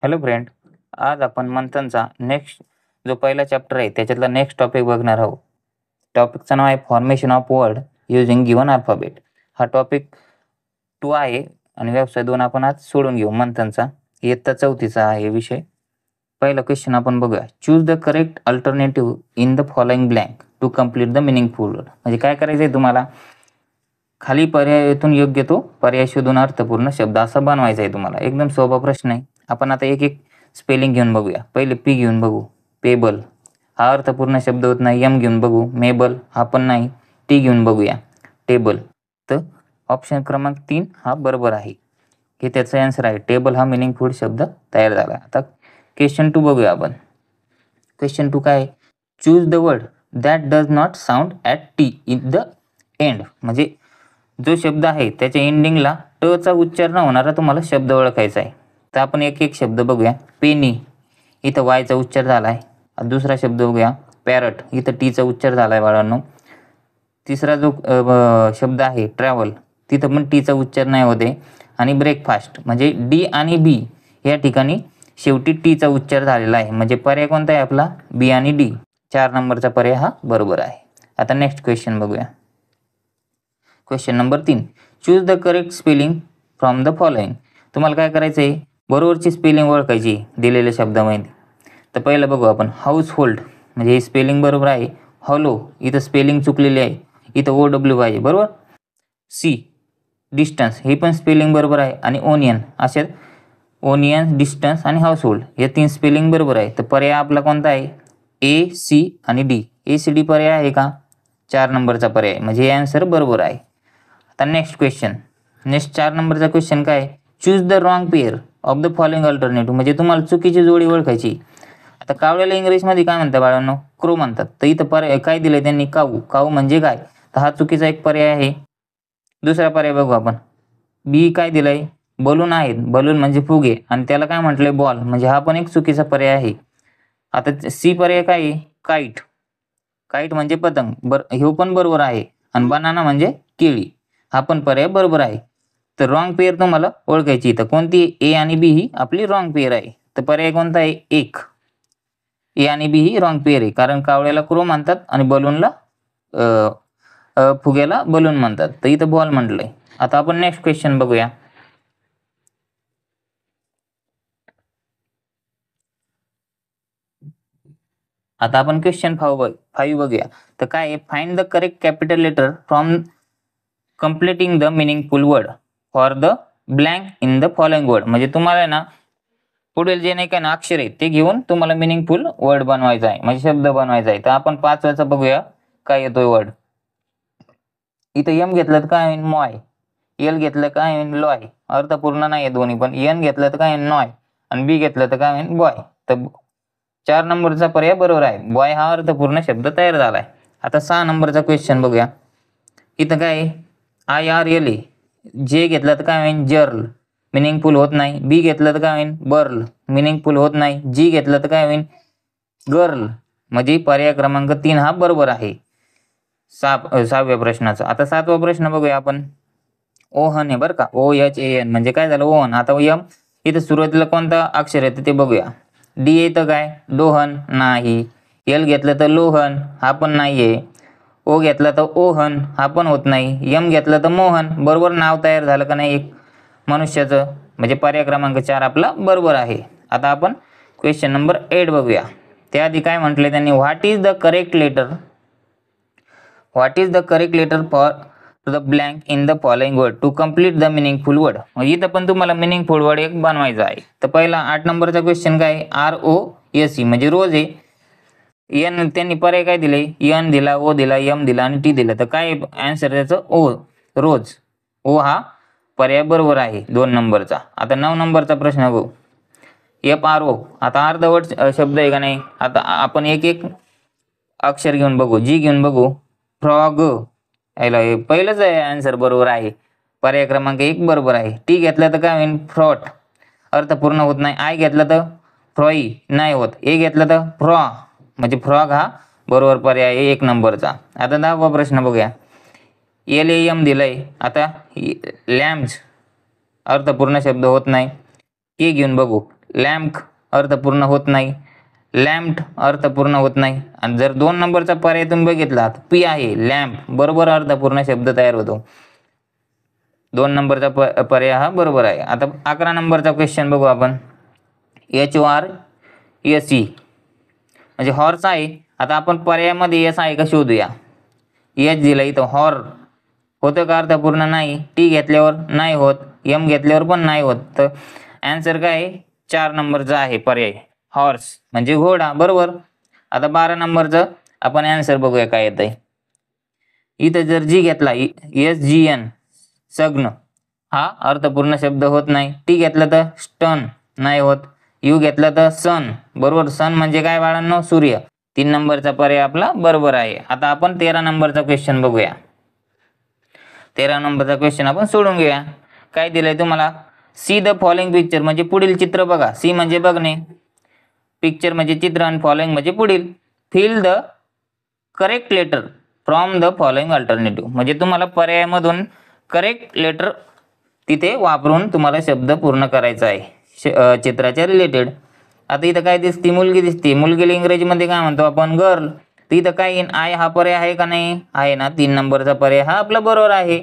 Hello friend, आज आपण मंथनचा next जो पहिला चॅप्टर आहे त्याच्यातला नेक्स्ट टॉपिक बघणार आहोत. टॉपिकचं नाव आहे formation of word using given alphabet. हा टॉपिक 2 आहे आणि व्यवसाय 2 आपण आज सोडून घेऊ. मंथनचा इयत्ता 4थीचा आहे विषय. पहिला क्वेश्चन आपण बघूया. Choose the correct alternative in the following blank to complete the meaningful word. म्हणजे काय करायचं आहे तुम्हाला, खाली पर्यायातून योग्य तो पर्याय शोधून अर्थपूर्ण शब्द असा बनवायचा आहे तुम्हाला. एकदम सोपा प्रश्न आहे. आपण आता एक एक स्पेलिंग घेऊन बघूया. पहिले पी घेऊन बघू. पेबल हा अर्थपूर्ण शब्द होत नाही. एम घेऊन बघू. मेबल हा पण नाही. टी घेऊन बघूया. टेबल. तर ऑप्शन क्रमांक 3 हा बरोबर आहे. हे त्याचा आन्सर आहे. टेबल हा मिनिंगफुल शब्द तयार झाला. आता क्वेश्चन 2 बघूया आपण. क्वेश्चन 2 काय? Choose the word that does not sound at T in the end. म्हणजे जो शब्द आहे त्याच्या एंडिंगला ट चा उच्चार न होणारा तुम्हाला शब्द ओळखायचा आहे. तर आपण एक एक शब्द बघूया. पेनी इथं वायचा उच्चार झाला आहे. दुसरा शब्द बघूया. पॅरट इथं टीचा उच्चार झाला आहे बाळांनो. तिसरा जो शब्द आहे ट्रॅव्हल तिथं पण टीचा उच्चार नाही होते. आणि ब्रेकफास्ट म्हणजे डी आणि बी या ठिकाणी शेवटी टीचा उच्चार झालेला आहे. म्हणजे पर्याय कोणता आहे आपला? बी आणि डी. 4 नंबरचा पर्याय हा बरोबर आहे. आता नेक्स्ट क्वेश्चन बघूया. Question number 3. Choose the correct spelling from the following. तुम्हाला काय करायचं आहे? बरोबरची स्पेलिंग ओळखायची दिलेल्या शब्दामध्ये. तर पहिलं बघू आपण. हाऊस होल्ड म्हणजे हे स्पेलिंग बरोबर आहे. हॉलो इथं स्पेलिंग चुकलेली आहे. इथं OW पाहिजे बरोबर. सी डिस्टन्स हे पण स्पेलिंग बरोबर आहे. आणि ओनियन असे ओनियन, डिस्टन्स आणि हाऊस होल्ड हे 3 स्पेलिंग बरोबर आहे. तर पर्याय आपला कोणता आहे? ए, सी आणि डी. ACD पर्याय आहे का? 4 नंबरचा पर्याय. म्हणजे हे आन्सर बरोबर आहे. आता नेक्स्ट क्वेश्चन. नेक्स्ट 4 नंबरचा क्वेश्चन काय? Choose the wrong pair of the following alternative. म्हणजे तुम्हाला चुकीची जोडी ओळखायची. आता कावळ्याला इंग्लिशमध्ये काय म्हणतात बाळांनो? क्रो म्हणतात. तर इथं पर्याय काय दिलं त्यांनी? काऊ. काऊ म्हणजे काय? तर हा चुकीचा एक पर्याय आहे. दुसरा पर्याय बघू आपण. बी काय दिलंय? बलून आहेत. बलून म्हणजे फुगे आणि त्याला काय म्हटलंय? बॉल. म्हणजे हा पण एक चुकीचा पर्याय आहे. आता सी पर्याय काय आहे? काईट. काईट म्हणजे पतंग. हे पण बरोबर आहे. आणि बनाना म्हणजे केळी. हा पण पर्याय बरोबर आहे. तर रॉंग पेअर तुम्हाला ओळखायची. तर कोणती? ए आणि बी ही आपली रॉंग पेअर आहे. तर पर्याय कोणता आहे? एक. ए आणि बी ही रॉंग पेअर आहे. कारण कावळ्याला क्रो म्हणतात आणि बलूनला फुग्याला बलून म्हणतात. तर इथं बॉल म्हटलंय. आता आपण नेक्स्ट क्वेश्चन बघूया. आता आपण क्वेश्चन 5 बघूया. तर काय आहे? Find the correct capital letter from completing the meaningful word for the blank in the following word. म्हणजे तुम्हाला ना पुढील जे नाही का ना अक्षर आहेत ते घेऊन तुम्हाला मिनिंगफुल वर्ड बनवायचा आहे. म्हणजे शब्द बनवायचा आहे. तर आपण 5वाचा बघूया काय येतोय वर्ड. इथं एम घेतलं तर काय होईल? मॉय. एल घेतलं काय होईल? लॉय. अर्थपूर्ण नाही आहे दोन्ही पण. एन घेतलं तर काय होईल? नॉय. आणि बी घेतलं तर काय होईल? बॉय. तर 4 नंबरचा पर्याय बरोबर आहे. बॉय हा अर्थपूर्ण शब्द तयार झाला आहे. आता 6 नंबरचा क्वेश्चन बघूया. इथं काय? IRL. जे घेतलं तर काय होईल? जर्ल. मिनिंगफुल होत नाही. बी घेतलं तर काय होईल? बर्ल. मिनिंगफुल होत नाही. जी घेतलं तर काय होईल? गर्ल. म्हणजे पर्याय क्रमांक 3 हा बरोबर आहे 6व्या प्रश्नाचा. आता 7वा प्रश्न बघूया आपण. ओहन आहे बरं का. OHAN म्हणजे काय झालं? ओहन. आता यम इथं सुरुवातीला कोणता अक्षर येतं ते बघूया. डी येतं काय? डोहन नाही. एल घेतलं तर लोहन हा पण नाहीये. ओ घेतला तर ओहन हा पण होत नाही. एम घेतलं तर मोहन. बरोबर नाव तयार झालं का नाही एक मनुष्याचं. म्हणजे पर्याय क्रमांक 4 आपला बरोबर आहे. आता आपण क्वेश्चन नंबर 8 बघूया. त्याआधी काय म्हटले त्यांनी? What is the correct letter for the blank in the following word to complete the meaningful word. म्हणजे इथं पण तुम्हाला मिनिंगफुल वर्ड एक बनवायचा आहे. तर पहिला 8 नंबरचा क्वेश्चन काय? ROSE म्हणजे रोज आहे. एन त्यांनी पर्याय काय दिले? एन दिला, ओ दिला, एम दिला आणि टी दिला. तर काय आन्सर त्याचं? ओ, रोज. ओ हा पर्याय बरोबर आहे 2 नंबरचा. आता 9 नंबरचा प्रश्न बघू. FRO. आता अर्धवट शब्द आहे का नाही? आता आपण एक एक अक्षर घेऊन बघू. जी घेऊन बघू. फ्रॉग. याला हे पहिलंच आन्सर बरोबर आहे. पर्याय क्रमांक 1 बरोबर आहे. टी घेतलं तर काय होईल? फ्रॉट. अर्थ पूर्ण होत नाही. आय घेतलं तर फ्रॉई नाही होत. ए घेतलं तर फ्रॉ म्हणजे फ्रॉग हा बरोबर पर्याय आहे 1 नंबरचा. आता 10वा प्रश्न बघूया. LAM दिलंय. आता लॅम्स अर्थपूर्ण शब्द होत नाही. के घेऊन बघू. लॅम्प अर्थपूर्ण होत नाही, लॅम्प्ड अर्थपूर्ण होत नाही. आणि जर 2 नंबरचा पर्याय तुम्ही बघितला पी आहे लॅम्प, बरोबर अर्थपूर्ण शब्द तयार होतो. 2 नंबरचा पर्याय हा बरोबर आहे. आता 11 नंबरचा क्वेश्चन बघू आपण. HORSE म्हणजे हॉर्स आहे. आता आपण पर्यायामध्ये एस आहे का शोधूया. एच दिला इथं, हॉर होतं का अर्थपूर्ण नाही, टी घेतल्यावर नाही होत, एम घेतल्यावर पण नाही होत. तर आन्सर काय आहे, 4 नंबरचा आहे पर्याय, हॉर्स म्हणजे घोडा, बरोबर. आता 12 नंबरचं आपण आन्सर बघूया काय येतंय. इथं जर जी घेतला SGN सग्न हा अर्थपूर्ण शब्द होत नाही. टी घेतला तर स्टन नाही होत. यू घेतला तर सन, बरोबर. सन म्हणजे काय बाळांनो, सूर्य. 3 नंबरचा पर्याय आपला बरोबर आहे. आता आपण 13 नंबरचा क्वेश्चन बघूया. 13 नंबरचा क्वेश्चन आपण सोडून घेऊया. काय दिलंय तुम्हाला, सी द फॉलोइंग पिक्चर म्हणजे पुढील चित्र बघा. सी म्हणजे बघणे, पिक्चर म्हणजे चित्र आणि फॉलोइंग म्हणजे पुढील. Fill the correct letter from the following alternative म्हणजे तुम्हाला पर्यायामधून करेक्ट लेटर तिथे वापरून तुम्हाला शब्द पूर्ण करायचा आहे चित्राच्या रिलेटेड. आता इथं काय दिसते, मुलगी दिसते. मुलगीला इंग्रजीमध्ये काय म्हणतो आपण, गर्ल. तर इथं काय येईन, आय हा पर्याय आहे का नाही, आहे ना. 3 नंबरचा पर्याय हा आपला बरोबर आहे,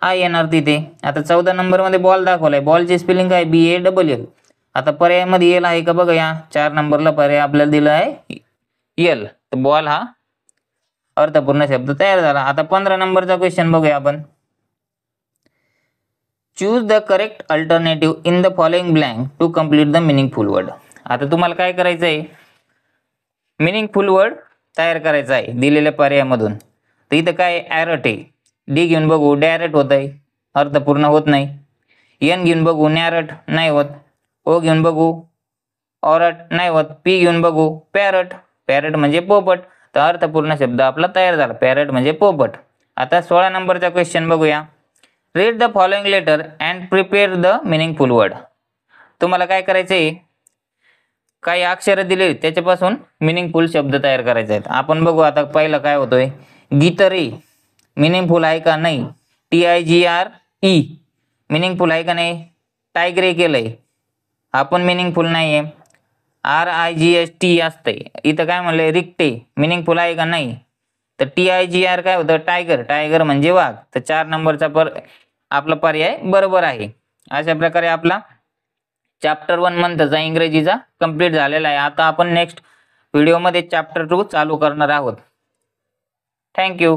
आय येणार तिथे. आता 14 नंबरमध्ये बॉल दाखवलाय. बॉलची स्पेलिंग काय, BALL. आता पर्यायामध्ये एल आहे का बघा. या 4 नंबरला पर्याय आपल्याला दिला आहे एल. तर बॉल हा अर्थपूर्ण शब्द तयार झाला. आता 15 नंबरचा क्वेश्चन बघूया आपण. Choose the correct alternative in the following blank to complete the meaningful word. आता तुम्हाला काय करायचं आहे, मिनिंगफुल वर्ड तयार करायचा आहे दिलेल्या पर्यायामधून. तर इथं काय ॲरट आहे, डी घेऊन बघू डॅरट होत आहे, अर्थपूर्ण होत नाही. एन घेऊन बघू नॅरट नाही होत. ओ घेऊन बघू ऑरट नाही होत. पी घेऊन बघू पॅरट, पॅरट म्हणजे पोपट. तर अर्थपूर्ण शब्द आपला तयार झाला, पॅरट म्हणजे पोपट. आता 16 नंबरचा क्वेश्चन बघूया. Read the following letter and prepare the meaningful word. तुम्हाला काय करायचं आहे, काही अक्षरं दिले त्याच्यापासून मिनिंगफुल शब्द तयार करायचे आहेत. आपण बघू आता पहिलं काय होतोय, गीतरे मिनिंगफुल आहे का नाही. TIGRE मिनिंगफुल आहे का नाही. टायग्रे केलंय, आपण मिनिंगफुल नाही आहे. RIGST असतंय. इथं काय म्हणलंय, रिक्टे मिनिंगफुल आहे का नाही. तर TIGR काय होतं, टायगर, टायगर म्हणजे वाघ. तर 4 नंबरचा आपला पर्याय बरोबर आहे. अशा प्रकारे आपला चॅप्टर 1 मंथचा इंग्रजीचा कंप्लीट झालेला आहे. आता आपण नेक्स्ट व्हिडिओमध्ये चॅप्टर 2 चालू करणार आहोत. थँक्यू.